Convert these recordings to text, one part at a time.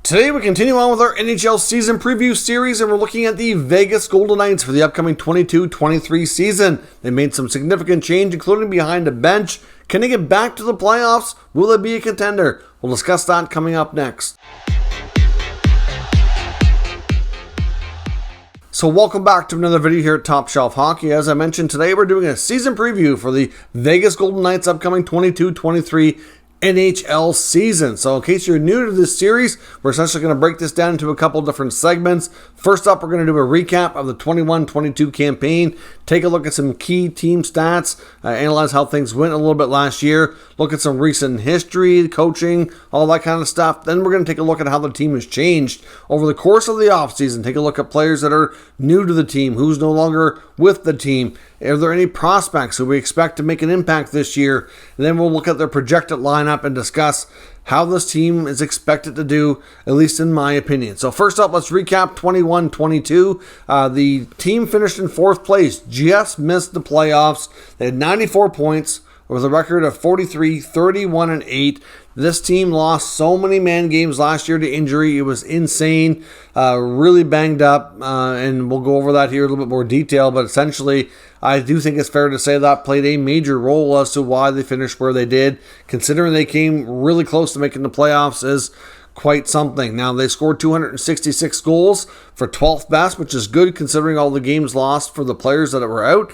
Today we continue on with our NHL season preview series, and we're looking at the Vegas Golden Knights for the upcoming 22-23 season. They made some significant change, including behind the bench. Can they get back to the playoffs? Will they be a contender? We'll discuss that coming up next. So welcome back to another video here at Top Shelf Hockey. As I mentioned, today we're doing a season preview for the Vegas Golden Knights upcoming 22-23 NHL season. So in case you're new to this series, we're essentially going to break this down into a couple different segments. First up, we're going to do a recap of the 21-22 campaign, take a look at some key team stats, analyze how things went a little bit last year, look at some recent history, coaching, all that kind of stuff. Then we're going to take a look at how the team has changed over the course of the offseason, take a look at players that are new to the team, who's no longer with the team. Are there any prospects who we expect to make an impact this year? And then we'll look at their projected lineup and discuss how this team is expected to do, at least in my opinion. So first up, let's recap 21-22. The team finished in fourth place, just missed the playoffs. They had 94 points with a record of 43-31-8. This team lost so many man games last year to injury. It was insane, really banged up, and we'll go over that here in a little bit more detail. But essentially, I do think it's fair to say that played a major role as to why they finished where they did. Considering they came really close to making the playoffs is quite something. Now, they scored 266 goals for 12th best, which is good considering all the games lost for the players that were out.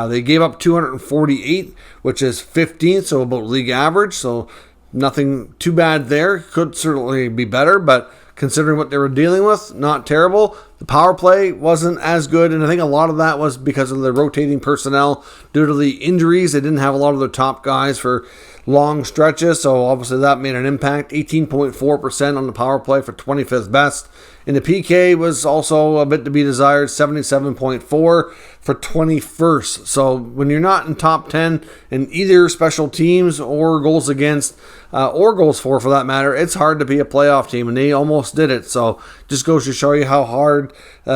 They gave up 248, which is 15th, so about league average. So nothing too bad there. Could certainly be better, but considering what they were dealing with, not terrible. The power play wasn't as good, and I think a lot of that was because of the rotating personnel due to the injuries. They didn't have a lot of their top guys for long stretches, so obviously that made an impact. 18.4% on the power play for 25th best. And the PK was also a bit to be desired, 77.4 for 21st. So when you're not in top 10 in either special teams or goals against or goals for that matter, it's hard to be a playoff team, and they almost did it. So just goes to show you how hard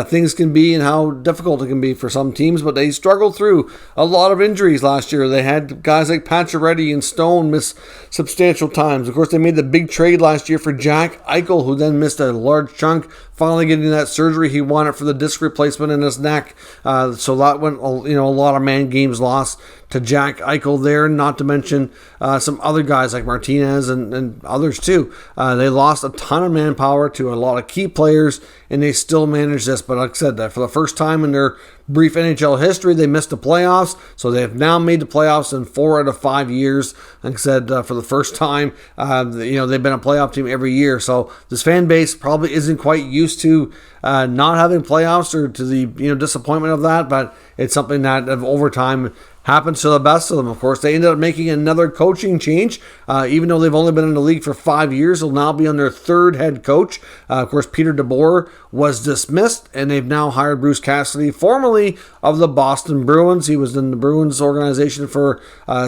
things can be and how difficult it can be for some teams. But they struggled through a lot of injuries last year. They had guys like Pacioretty and Stone miss substantial times. Of course, they made the big trade last year for Jack Eichel, who then missed a large chunk, finally getting that surgery he wanted for the disc replacement in his neck. So that went, a lot of man games lost to Jack Eichel there, not to mention some other guys like Martinez and others too. They lost a ton of manpower to a lot of key players, and they still managed this. But like I said, that for the first time in their brief NHL history, they missed the playoffs. So they have now made the playoffs in 4 out of 5 years. Like I said, for the first time, they've been a playoff team every year. So this fan base probably isn't quite used to not having playoffs or to the disappointment of that. But it's something that over time happens to the best of them. Of course, they ended up making another coaching change. Even though they've only been in the league for 5 years, they'll now be on their third head coach. Of course, Peter DeBoer was dismissed, and they've now hired Bruce Cassidy, formerly of the Boston Bruins. He was in the Bruins organization for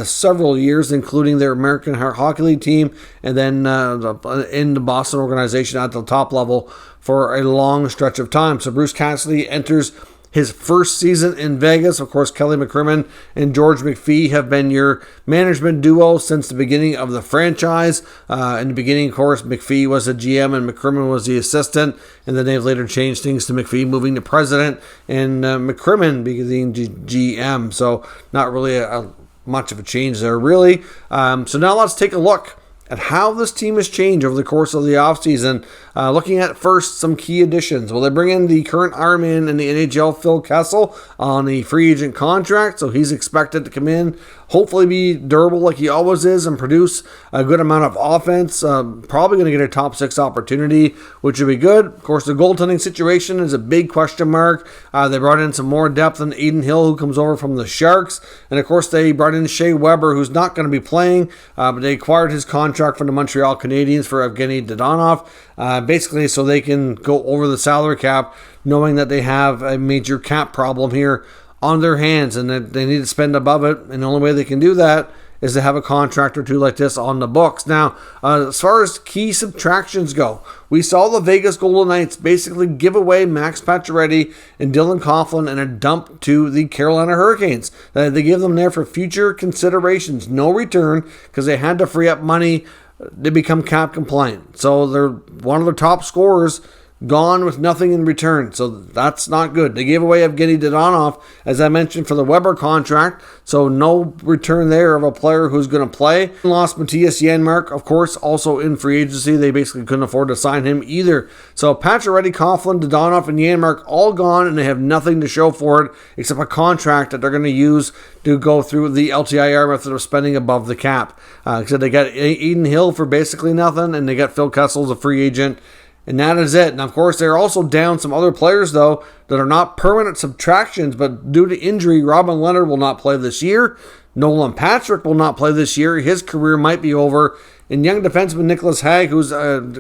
several years, including their American Hockey League team, and then in the Boston organization at the top level for a long stretch of time. So Bruce Cassidy enters his first season in Vegas. Of course, Kelly McCrimmon and George McPhee have been your management duo since the beginning of the franchise. In the beginning, of course, McPhee was the GM and McCrimmon was the assistant, and then they've later changed things to McPhee moving to president and McCrimmon being GM. So not really much of a change there, really. So now let's take a look at how this team has changed over the course of the offseason. Looking at first some key additions. Well, they bring in the current Ironman in the NHL, Phil Kessel, on a free agent contract. So he's expected to come in, hopefully be durable like he always is, and produce a good amount of offense. Probably going to get a top 6 opportunity, which would be good. Of course, the goaltending situation is a big question mark. They brought in some more depth in Aiden Hill, who comes over from the Sharks. And of course, they brought in Shea Weber, who's not going to be playing, but they acquired his contract from the Montreal Canadiens for Evgeny Dodonov. Basically so they can go over the salary cap, knowing that they have a major cap problem here on their hands and that they need to spend above it. And the only way they can do that is to have a contract or two like this on the books. Now, as far as key subtractions go, we saw the Vegas Golden Knights basically give away Max Pacioretty and Dylan Coughlin and a dump to the Carolina Hurricanes. They give them there for future considerations. No return, because they had to free up money they become cap compliant. So they're one of the top scorers gone with nothing in return. So that's not good. They gave away Evgeny Dadonov, as I mentioned, for the Weber contract. So no return there of a player who's going to play. Lost Matthias Janmark, of course, also in free agency. They basically couldn't afford to sign him either. So Pacioretty, Coughlin, Dadonov, and Janmark all gone, and they have nothing to show for it except a contract that they're going to use to go through the LTIR method of spending above the cap. So they got Aiden Hill for basically nothing, and they got Phil Kessel as a free agent. And that is it. And of course, they're also down some other players, though, that are not permanent subtractions, but due to injury, Robin Leonard will not play this year. Nolan Patrick will not play this year. His career might be over. And young defenseman Nicholas Hague, who's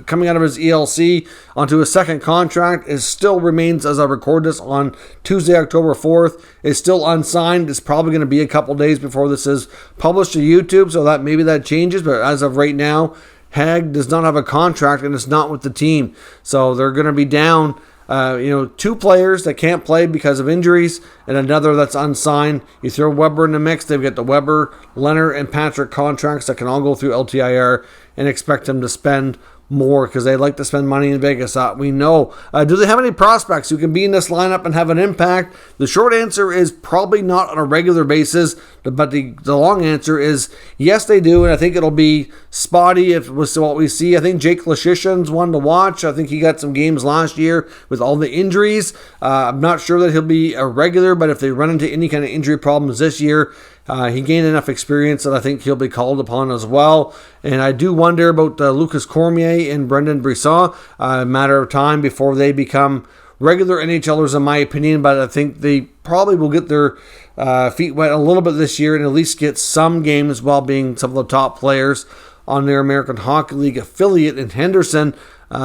coming out of his ELC onto his second contract, still remains, as I record this on Tuesday, October 4th, is still unsigned. It's probably going to be a couple days before this is published to YouTube, so that maybe that changes. But as of right now, Hague does not have a contract, and it's not with the team. So they're going to be down, two players that can't play because of injuries and another that's unsigned. You throw Weber in the mix, they've got the Weber, Leonard, and Patrick contracts that can all go through LTIR, and expect them to spend more because they like to spend money in Vegas. We know. Do they have any prospects who can be in this lineup and have an impact? The short answer is probably not on a regular basis, but the long answer is yes, they do, and I think it'll be spotty if it was what we see. I think Jake Leschyshyn's one to watch. I think he got some games last year with all the injuries. I'm not sure that he'll be a regular, but if they run into any kind of injury problems this year, he gained enough experience that I think he'll be called upon as well. And I do wonder about Lucas Cormier and Brendan Brisson. A matter of time before they become regular NHLers, in my opinion. But I think they probably will get their feet wet a little bit this year and at least get some games while being some of the top players on their American Hockey League affiliate in Henderson.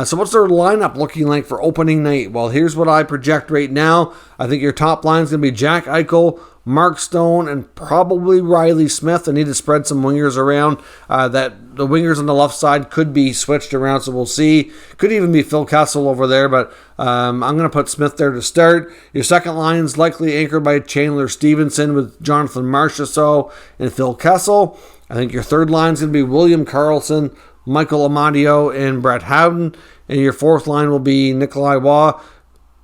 So what's their lineup looking like for opening night? Well, here's what I project right now. I think your top line is going to be Jack Eichel, Mark Stone, and probably Riley Smith. I need to spread some wingers around. That the wingers on the left side could be switched around, so we'll see. Could even be Phil Kessel over there, but I'm going to put Smith there to start. Your second line is likely anchored by Chandler Stevenson with Jonathan Marchessault and Phil Kessel. I think your third line is going to be William Karlsson, Michael Amadio, and Brett Howden. And your fourth line will be Nikolai Waugh,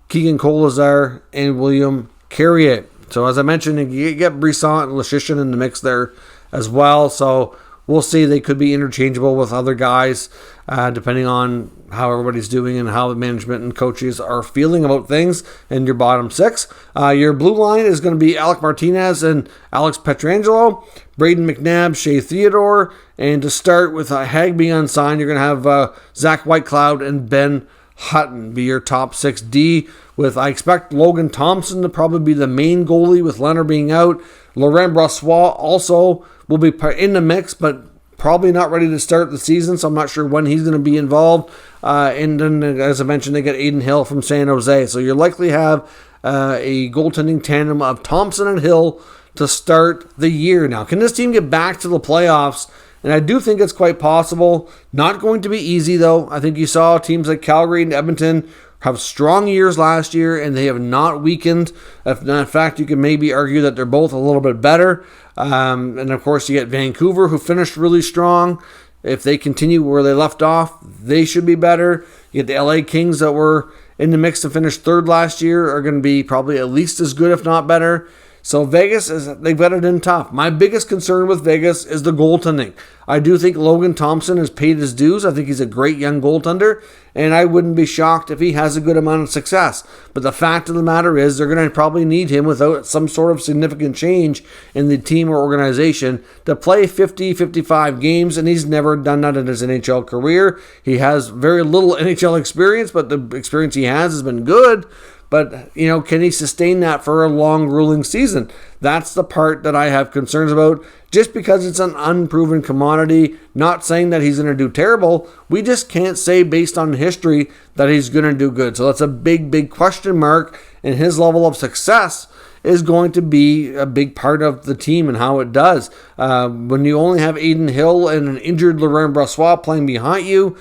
Keegan Kolazar, and William Carrier. So as I mentioned, you get Brisson and Leschyshyn in the mix there as well. So we'll see. They could be interchangeable with other guys, depending on how everybody's doing and how the management and coaches are feeling about things. And your bottom six. Your blue line is going to be Alec Martinez and Alex Pietrangelo, Braden McNabb, Shea Theodore. And to start with Hague being unsigned, you're going to have Zach Whitecloud and Ben Hutton be your top 6D, with I expect Logan Thompson to probably be the main goalie with Leonard being out. Laurent Brossoit also will be in the mix, but probably not ready to start the season, so I'm not sure when he's going to be involved. And then, as I mentioned, they got Aiden Hill from San Jose. So you likely have a goaltending tandem of Thompson and Hill to start the year. Now, can this team get back to the playoffs? And I do think it's quite possible. Not going to be easy, though. I think you saw teams like Calgary and Edmonton have strong years last year, and they have not weakened. In fact, you can maybe argue that they're both a little bit better. And, of course, you get Vancouver, who finished really strong. If they continue where they left off, they should be better. You get the LA Kings that were in the mix to finish third last year, are going to be probably at least as good, if not better. So Vegas, they've got it in tough. My biggest concern with Vegas is the goaltending. I do think Logan Thompson has paid his dues. I think he's a great young goaltender, and I wouldn't be shocked if he has a good amount of success. But the fact of the matter is they're going to probably need him without some sort of significant change in the team or organization to play 50, 55 games, and he's never done that in his NHL career. He has very little NHL experience, but the experience he has been good. But, can he sustain that for a long, grueling season? That's the part that I have concerns about. Just because it's an unproven commodity, not saying that he's going to do terrible, we just can't say based on history that he's going to do good. So that's a big, big question mark, and his level of success is going to be a big part of the team and how it does. When you only have Aiden Hill and an injured Laurent Brossoit playing behind you,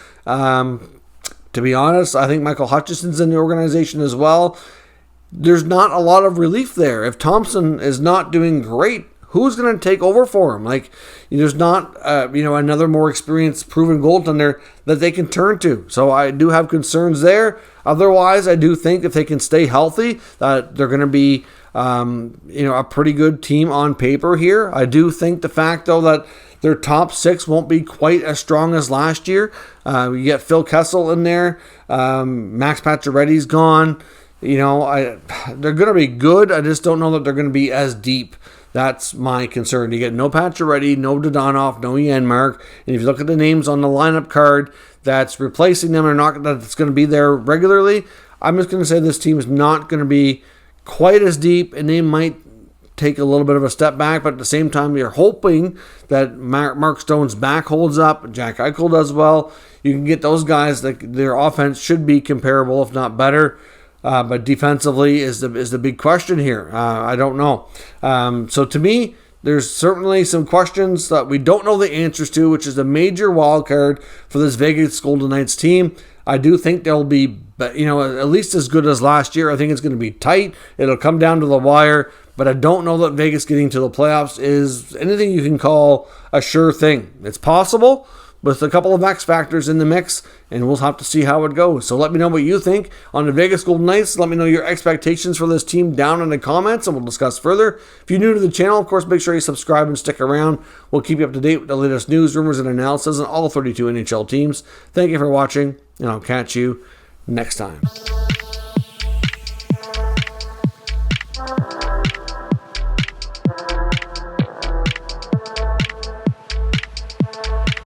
to be honest, I think Michael Hutchinson's in the organization as well. There's not a lot of relief there. If Thompson is not doing great, who's going to take over for him? Like, there's not, another more experienced, proven goaltender that they can turn to. So I do have concerns there. Otherwise, I do think if they can stay healthy, that they're going to be, a pretty good team on paper here. I do think the fact, though, that their top six won't be quite as strong as last year. You get Phil Kessel in there. Max Pacioretty's gone. They're going to be good. I just don't know that they're going to be as deep. That's my concern. You get no Pacioretty, no Dodonov, no Janmark. And if you look at the names on the lineup card that's replacing them or not, that's going to be there regularly, I'm just going to say this team is not going to be quite as deep, and they might take a little bit of a step back, but at the same time, you're hoping that Mark Stone's back holds up, Jack Eichel does well. You can get those guys, that their offense should be comparable, if not better. But defensively is the big question here. I don't know. So to me, there's certainly some questions that we don't know the answers to, which is a major wild card for this Vegas Golden Knights team. I do think they'll be, at least as good as last year. I think it's going to be tight. It'll come down to the wire. But I don't know that Vegas getting to the playoffs is anything you can call a sure thing. It's possible with a couple of X factors in the mix, and we'll have to see how it goes. So let me know what you think on the Vegas Golden Knights. Let me know your expectations for this team down in the comments, and we'll discuss further. If you're new to the channel, of course, make sure you subscribe and stick around. We'll keep you up to date with the latest news, rumors, and analysis on all 32 NHL teams. Thank you for watching, and I'll catch you next time.